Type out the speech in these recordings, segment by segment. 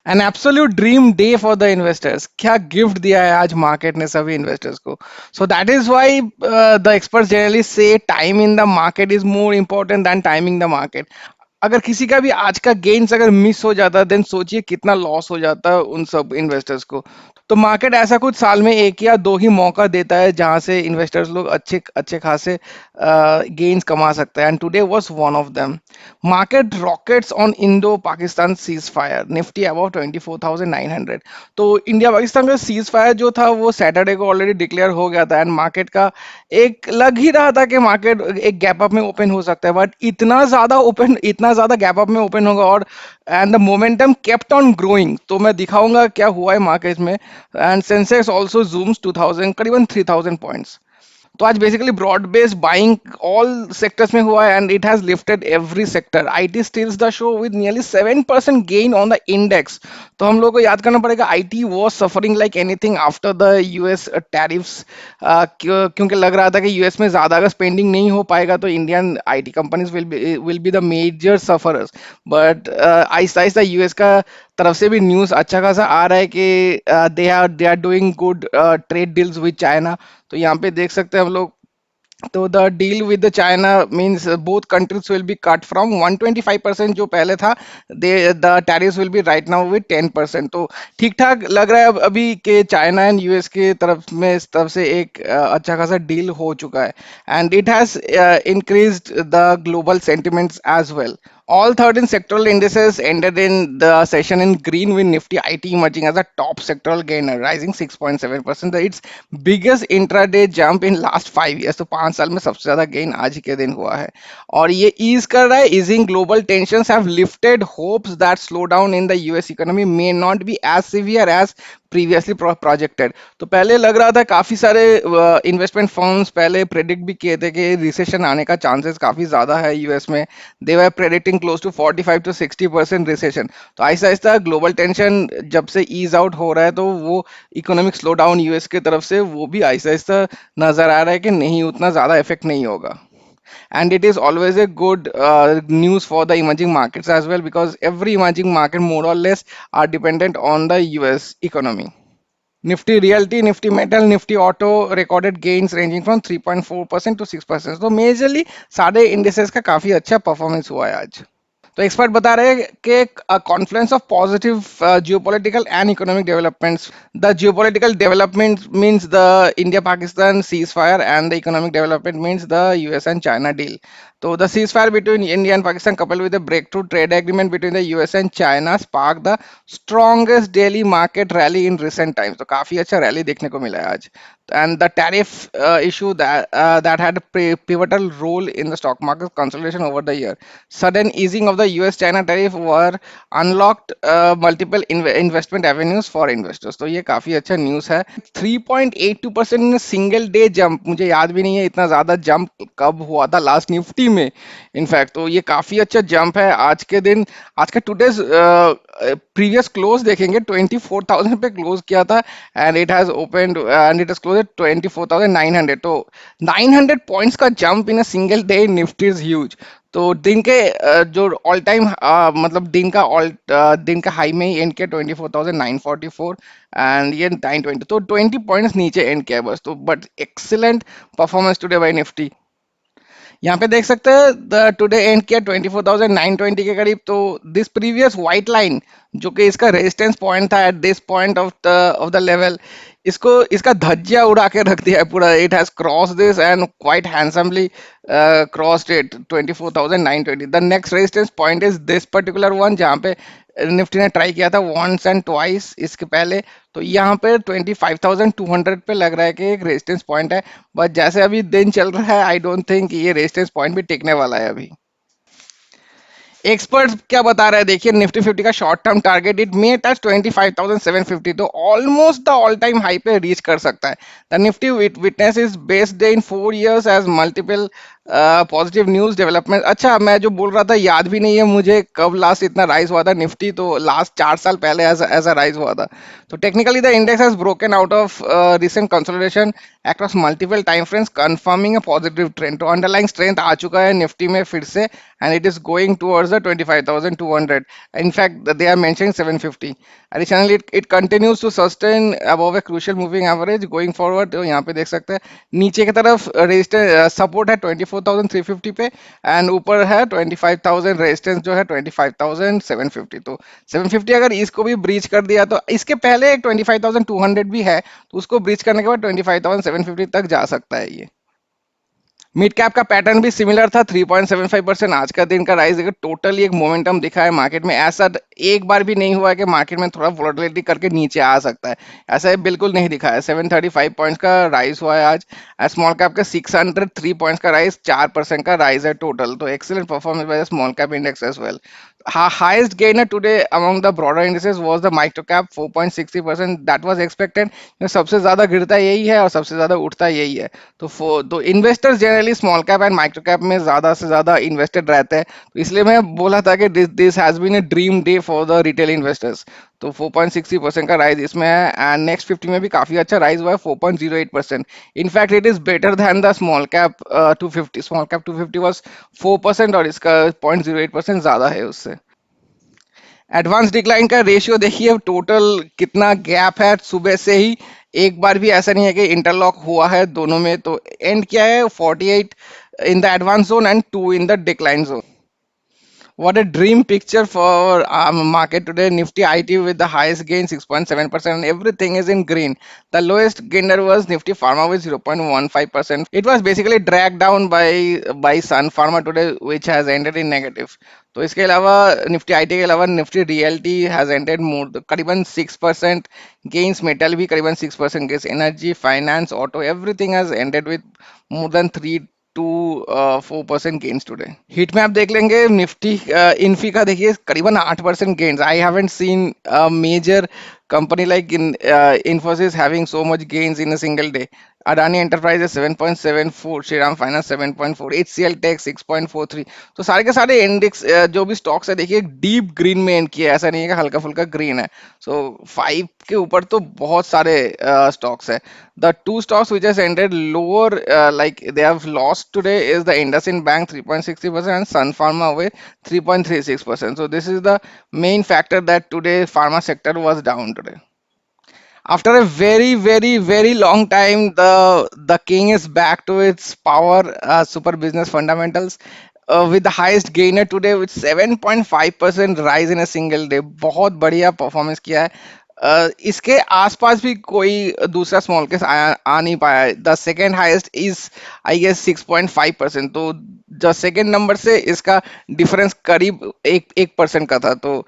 N absolute dream day for the investors. क्या gift दिया है आज मार्केट ने सभी इन्वेस्टर्स को। So that is why the experts generally say time in the market is more important than timing the market. अगर किसी का भी आज का गेन्स अगर मिस हो जाता देन सोचिए कितना लॉस हो जाता है उन सब इन्वेस्टर्स को। तो मार्केट ऐसा कुछ साल में एक या दो ही मौका देता है जहां से इन्वेस्टर्स लोग अच्छे अच्छे खासे गेन्स कमा सकते हैं, and today was one of them. Market rockets on Indo Pakistan cease fire, Nifty about 24,900। तो इंडिया पाकिस्तान का सीज फायर जो था वो सैटरडे को ऑलरेडी डिक्लेयर हो गया था, एंड मार्केट का एक लग ही रहा था कि मार्केट एक गैप अप में ओपन हो सकता है, बट इतना ज्यादा गैप अप में ओपन होगा, और and the momentum kept on growing. तो मैं दिखाऊंगा क्या हुआ है मार्केट में। एंड सेंसेक्स ऑल्सो जूम्स 2000 करीबन 3000 पॉइंट्स। तो आज basically broad based buying all sectors में हुआ है, and it has lifted every sector. IT steals the show with nearly 7% gain on the index. तो हम लोग को याद करना पड़ेगा IT was suffering like anything after the US tariffs, क्योंकि लग रहा था कि यूएस में ज्यादा अगर स्पेंडिंग नहीं हो पाएगा तो Indian IT companies will be the major sufferers. But आहिस्ता आहिस्ता यूएस का तरफ से भी न्यूज अच्छा खासा आ रहा है कि they are doing good trade deals with China. तो यहाँ पे देख सकते हैं हम लोग। तो the deal with the China means both countries will be cut from 125% जो पहले था, they the tariffs will be right now with 10%। तो ठीक ठाक लग रहा है अब अभी कि चाइना एंड यूएस के तरफ में इस तरफ से एक अच्छा खासा डील हो चुका है, and it has increased the global sentiments as well. All 13 sectoral indices ended in the session in green, with Nifty IT emerging as a top sectoral gainer, rising 6.7%, its biggest intraday jump in last 5 years। तो 5 साल में सबसे ज्यादा gain आज ही के दिन हुआ है, और ये ईज कर रहा है। Easing global tensions have lifted hopes that slow down in the US economy may not be as severe as previously projected. तो पहले लग रहा था, काफी सारे इन्वेस्टमेंट फर्म्स पहले प्रेडिक्ट भी किए थे कि रिसेशन आने का चांसेस काफी ज्यादा है यूएस में। They were predicting close to 45 to 60% recession. तो आहिस्ता आहिस्ता ग्लोबल टेंशन जब से ईज आउट हो रहा है, तो वो इकोनॉमिक स्लो डाउन यूएस की तरफ से वो भी आहिस्ता आहिस्ता नजर आ रहा है कि नहीं, उतना ज्यादा इफेक्ट नहीं होगा। And it is always a good news for the emerging markets as well, because every emerging market more or less are dependent on the US economy. Nifty Realty, Nifty Metal, Nifty Auto recorded gains ranging from 3.4% to 6%। तो majorly सारे indices का काफी अच्छा performance हुआ है आज। तो expert बता रहे हैं कि Confluence of positive geopolitical and economic developments. The geopolitical development means the India Pakistan cease fire, and the economic development means the US and China deal. तो the ceasefire between India and Pakistan, coupled with a breakthrough trade agreement between the US and China, sparked the strongest daily market rally in recent times। तो काफी अच्छा rally देखने को मिला है आज। And the tariff issue that had a pivotal role in the stock market consolidation over the year. Sudden easing of the US-China tariff were unlocked multiple investment avenues for investors। तो ये काफी अच्छा news है। 3.82% in single day jump, मुझे याद भी नहीं है इतना ज्यादा जंप कब हुआ था लास्ट निफ्टी में। इनफैक्ट तो ये काफी अच्छा जंप है आज के दिन। आज का टुडेज प्रीवियस क्लोज देखेंगे 24,000 पे क्लोज किया था, and it has open and it is close 24,900। तो 900 पॉइंट्स का jump in a single day Nifty is huge. तो दिन के जो ऑल टाइम मतलब दिन का हाई में ही एंड किया 24,944, एंड ये 920, तो 20 पॉइंट्स नीचे एंड किया है बस। तो but excellent performance today by Nifty. यहाँ पे देख सकते हैं द टुडे एंड किया 24,920 के करीब। तो दिस प्रीवियस व्हाइट लाइन जो कि इसका रेजिस्टेंस पॉइंट था at this point of the level, इसको इसका धज्जिया उड़ा के रख दिया है पूरा। It has cross this and quite handsomely crossed it 24,920। The next resistance point is this particular one, जहाँ पे निफ्टी ने ट्राई किया था वंस एंड ट्वाइस इसके पहले। तो यहाँ पे 25,200 पे लग रहा है कि एक रेजिस्टेंस पॉइंट है, बट जैसे अभी दिन चल रहा है आई डोंट थिंक ये रेजिस्टेंस पॉइंट भी टिकने वाला है अभी। एक्सपर्ट्स क्या बता रहे हैं देखिए, निफ्टी 50 का short term target it may touch 25,750, तो almost the all time high पे रीच कर सकता है। The Nifty witness is based in 4 years as multiple positive news development. अच्छा, मैं जो बोल रहा था याद भी नहीं है मुझे कब लास्ट इतना राइज हुआ था निफ्टी, तो लास्ट 4 साल पहले ऐसा राइज हुआ था। तो technically the index has broken out of recent consolidation across multiple time frames, confirming a positive trend. तो अंडरलाइंग स्ट्रेंथ आ चुका है निफ्टी में फिर से, and it is going towards the 25,200। In fact they are mentioning 750। Additionally it continues to sustain above a crucial moving average going forward. तो यहाँ पे देख सकते हैं नीचे की तरफ रेजिस्टेंस सपोर्ट है 24,350 पे, एंड ऊपर है 25,000 रेजिस्टेंस जो है 25,750। तो 750 अगर इसको भी ब्रीच कर दिया तो इसके पहले एक 25,200 भी है, तो उसको ब्रीच करने के बाद 25,750 तक जा सकता है ये। मिड कैप का पैटर्न भी सिमिलर था, 3.75%। आज का दिन का राइज देखो, टोटली एक मोमेंटम दिखा है मार्केट में। ऐसा एक बार भी नहीं हुआ है कि मार्केट में थोड़ा वोलेटिलिटी करके नीचे आ सकता है, ऐसा बिल्कुल नहीं दिखा है। 735 पॉइंट्स का राइज हुआ है आज। स्मॉल कैप का 603 पॉइंट्स का राइज, 4% का राइज है टोटल। तो excellent performance by the small cap index as well. Highest gainer today among the broader indices was the micro cap 4.60%। that was expected। सबसे ज्यादा गिरता यही है और सबसे ज्यादा उठता यही है। तो investors generally small cap and micro cap में ज्यादा से ज्यादा इन्वेस्टेड रहते हैं, तो इसलिए मैं बोला था कि this has been a dream day for the retail investors. तो 4.60% का राइज इसमें है, एंड नेक्स्ट 50 में भी काफी अच्छा राइज हुआ है 4.08%। In fact it is better than the small cap 250। Small cap 250 was 4% और इसका 0.08% ज्यादा है उससे। एडवांस डिक्लाइन का रेशियो देखिए टोटल कितना गैप है सुबह से ही। एक बार भी ऐसा नहीं है कि इंटरलॉक हुआ है दोनों में। तो एंड क्या है, 48 in the advance zone and 2 in the decline zone. What a dream picture for market today. Nifty IT with the highest gain 6.7%. Everything is in green. The lowest gainer was Nifty Pharma with 0.15%. It was basically dragged down by Sun Pharma today, which has ended in negative. तो इसके अलावा Nifty IT के अलावा Nifty realty has ended more करीबन 6% gains. Metal भी करीबन 6% gains. Energy, finance, auto, everything has ended with more than 3 to 4% gains today. Heat map देख लेंगे निफ्टी इन्फी का, देखिए करीबन 8% gains. I haven't seen major company like in Infosys having so much gains in a single day. Adani Enterprises 7.74, Shriram Finance 7.4, HCL Tech 6.43। तो सारे के सारे index जो भी स्टॉक्स है देखिए डीप ग्रीन में एंड किया है, ऐसा नहीं है कि हल्का फुल्का ग्रीन है। सो 5 के ऊपर तो बहुत सारे स्टॉक्स है। The two stocks which has ended lower, like they have lost today, is the IndusInd Bank 3.60% and Sun Pharma with 3.36%. So this is the main factor that today pharma sector was down today. After a very long time, the king is back to its power, super business fundamentals, with the highest gainer today with 7.5% rise in a single day। बहुत बढ़िया performance किया है। इसके आसपास भी कोई दूसरा small case आ नहीं पाया। The second highest is I guess 6.5%। तो जो सेकेंड नंबर से इसका डिफरेंस करीब 1% का था। तो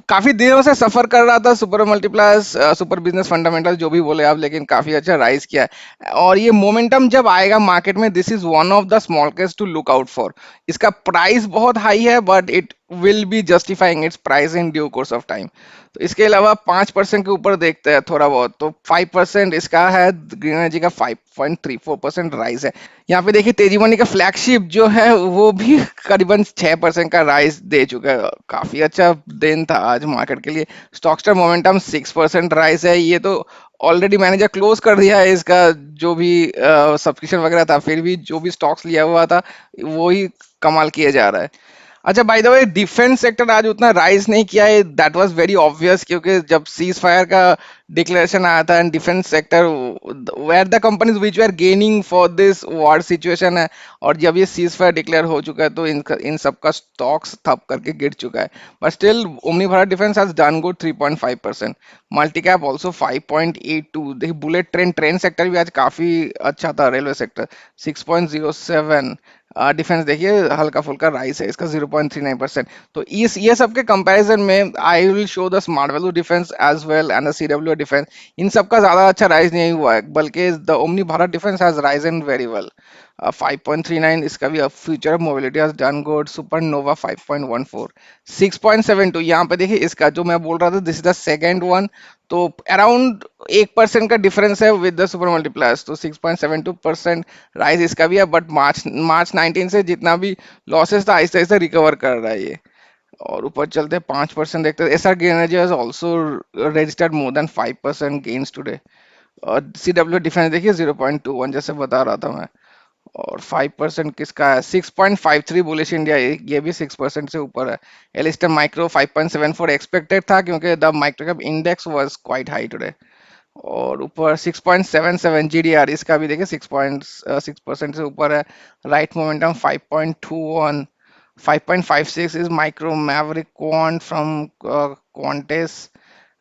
काफी दिनों से सफर कर रहा था super multipliers, super business fundamental जो भी बोले आप, लेकिन काफी अच्छा राइज किया है। और ये मोमेंटम जब आएगा मार्केट में, this is one of the small case to look out for. इसका प्राइस बहुत हाई है but it will be justifying its price in due course of time. तो इसके अलावा 5% के ऊपर देखते हैं थोड़ा बहुत, तो 5% इसका है। ग्रीन एनर्जी का 5.34% राइज है। यहाँ पे देखिए तेजी मनी का फ्लैगशिप जो है वो भी करीबन 6% का राइज दे चुका है। काफी अच्छा दिन था आज मार्केट के लिए। स्टॉक्सटर मोमेंटम 6% राइज है। ये तो ऑलरेडी मैनेजर क्लोज कर दिया है इसका जो भी सब्सक्रिप्शन वगैरह था, फिर भी जो भी स्टॉक्स लिया हुआ था वो ही कमाल किया जा रहा है। अच्छा, by the way defence sector आज उतना राइज नहीं किया है, दैट वाज वेरी ऑब्वियस, क्योंकि जब सीज फायर का डिक्लेरेशन आया था and defence sector where the companies which were gaining for this war situation है, और जब ये सीज फायर डिक्लेयर हो चुका है तो इन सबका स्टॉक्स थप करके गिर चुका है। But still omni Bharat defence has done good 3.5%। Multi cap also 5.82। देखिए बुलेट ट्रेन सेक्टर भी आज काफी अच्छा था। Railway sector 6.07। डिफेंस देखिए हल्का फुल्का राइस है इसका 0.39%। तो इस ये सब के कंपैरिजन में I will show the smart value defence as well and the CW defence. इन सब का ज्यादा अच्छा राइज नहीं हुआ है, बल्कि the omni Bharat defence has risen very well. 5.39 इसका भी, अब future of mobility has done good, supernova 5.14, 6.72 यहाँ पे देखिए इसका जो मैं बोल रहा था, this is the second one. तो अराउंड 1% का डिफरेंस है विद द सुपर मल्टीप्लायर्स, तो 6.72% राइज इसका भी है। बट मार्च मार्च 19 से जितना भी लॉसेस था आहिस्ता आहिस्ता रिकवर कर रहा है ये। और ऊपर चलते हैं, 5% देखते हैं। SR green energy has also registered more than 5% gains today. और सीडब्ल्यू डिफेंस देखिए 0.21 जैसे बता रहा था मैं। और 5% किसका है, 6.53 बुलिश इंडिया, ये भी 6% से ऊपर है। एलिस्टर माइक्रो 5.74 एक्सपेक्टेड था क्योंकि the micro cap index was quite high today. और ऊपर 6.77 जीडीआर, इसका भी देखिए 6.6% से ऊपर है। Right momentum 5.21, 5.56 is micro maverick quant from Quantace.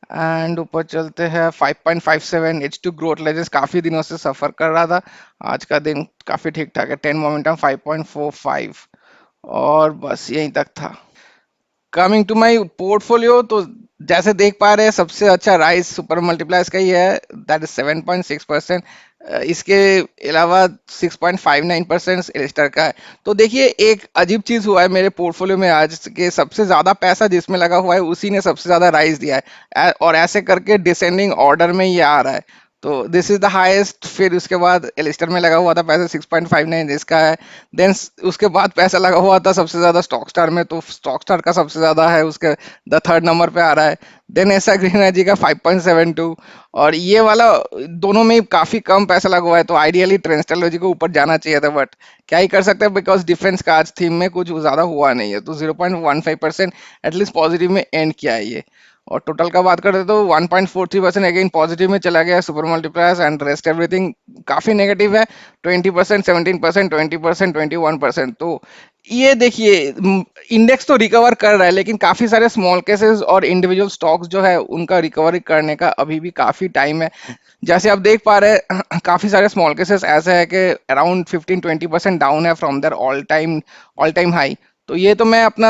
And ऊपर चलते हैं, 5.57 H2 ग्रोथ लेजेंड्स काफी दिनों से सफर कर रहा था, आज का दिन काफी ठीक ठाक है। 10 मोमेंटम 5.45। और बस यहीं तक था। कमिंग टू माय पोर्टफोलियो, तो जैसे देख पा रहे हैं सबसे अच्छा राइज सुपर मल्टीप्लायर्स का ही है, दैट इज 7.6%। इसके अलावा 6.59% एलिस्टर का है। तो देखिए एक अजीब चीज हुआ है मेरे पोर्टफोलियो में आज के, सबसे ज्यादा पैसा जिसमें लगा हुआ है उसी ने सबसे ज्यादा राइज दिया है, और ऐसे करके डिसेंडिंग ऑर्डर में ये आ रहा है। तो दिस इज द हाईएस्ट। फिर उसके बाद एलिस्टर में लगा हुआ था पैसा 6.59 इसका है। देन उसके बाद पैसा लगा हुआ था सबसे ज्यादा स्टॉक स्टार में, तो स्टॉक स्टार का सबसे ज्यादा है, उसके द थर्ड नंबर पे आ रहा है। देन ऐसा ग्रीन एनर्जी का 5.72। और ये वाला दोनों में ही काफी कम पैसा लगा हुआ है, तो आइडियली ट्रेंस्टोलॉजी को ऊपर जाना चाहिए था, बट क्या ही कर सकते हैं, बिकॉज डिफेंस का आज थीम में कुछ ज्यादा हुआ नहीं है, तो 0.15% एटलीस्ट पॉजिटिव में एंड किया है ये। और टोटल का बात करते तो 1.43% अगेन पॉजिटिव में चला गया super multipliers, and rest everything काफी नेगेटिव है। 20%, 17%, 20%, 21%। तो ये देखिए इंडेक्स तो रिकवर कर रहा है, लेकिन काफी सारे स्मॉल केसेस और इंडिविजुअल स्टॉक्स जो है उनका रिकवरी करने का अभी भी काफी टाइम है। जैसे आप देख पा रहे हैं काफी सारे स्मॉल केसेस ऐसे है कि अराउंड 15-20% डाउन है from there all time high. तो ये तो मैं अपना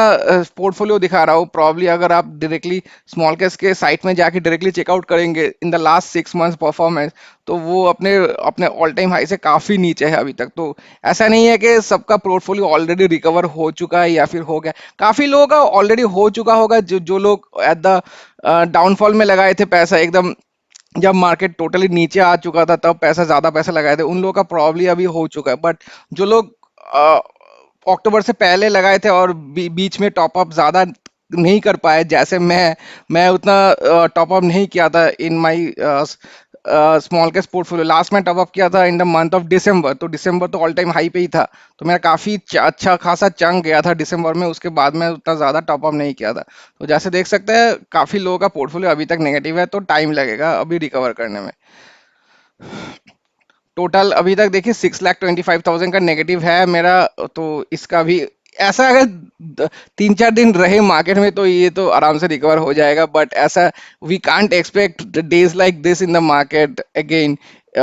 पोर्टफोलियो दिखा रहा हूँ, प्रॉब्ली अगर आप डायरेक्टली स्मॉल केस के साइट में जाके डायरेक्टली चेकआउट करेंगे in the last 6 months performance, तो वो अपने अपने ऑल टाइम हाई से काफी नीचे है अभी तक। तो ऐसा नहीं है कि सबका पोर्टफोलियो ऑलरेडी रिकवर हो चुका है या फिर हो गया, काफी लोगों का ऑलरेडी हो चुका होगा। जो जो लोग एट द डाउनफॉल में लगाए थे पैसा, एकदम जब मार्केट टोटली नीचे आ चुका था तब पैसा, ज्यादा पैसा लगाए थे, उन लोगों का प्रॉब्ली अभी हो चुका है। बट जो लोग अक्टूबर से पहले लगाए थे और बीच में टॉप अप ज्यादा नहीं कर पाए, जैसे मैं उतना टॉप अप नहीं किया था in my small cap portfolio. Last में टॉप अप किया था in the month of December, तो दिसंबर तो ऑल टाइम हाई पे ही था, तो मेरा काफी अच्छा खासा चंक गया था दिसंबर में। उसके बाद में उतना ज्यादा टॉप अप नहीं किया था। तो जैसे देख सकते हैं काफी लोगों का पोर्टफोलियो अभी तक नेगेटिव है, तो टाइम लगेगा अभी रिकवर करने में। टोटल अभी तक देखिए 6,25,000 का नेगेटिव है मेरा। तो इसका भी ऐसा अगर 3-4 दिन रहे मार्केट में तो ये तो आराम से रिकवर हो जाएगा, बट ऐसा we can't expect days like this in the market again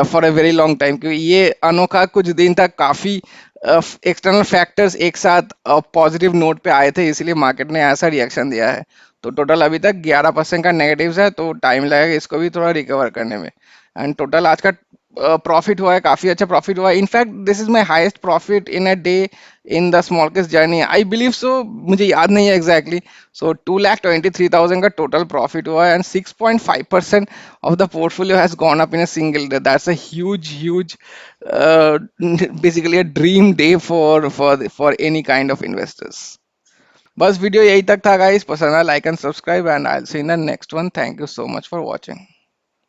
for a very long time, क्योंकि ये अनोखा कुछ दिन तक काफी एक्सटर्नल फैक्टर्स एक साथ पॉजिटिव नोट पे आए थे, इसलिए मार्केट ने ऐसा रिएक्शन दिया है। तो टोटल अभी तक 11% का नेगेटिव है, तो टाइम लगेगा इसको भी थोड़ा रिकवर करने में। एंड टोटल आज का प्रॉफिट हुआ है, काफी अच्छा प्रॉफिट हुआ है। In fact this is my highest profit in a day in the small case journey, I believe so, मुझे याद नहीं है एग्जैक्टली। सो 2,23,000 का टोटल प्रॉफिट हुआ है, and 6.5% of the portfolio has gone up in a single day. That's a huge basically a dream day for any kind of investors. बस video यही तक था गाइस, पसंद है like and subscribe, and I will see in the next one. Thank you so much for watching.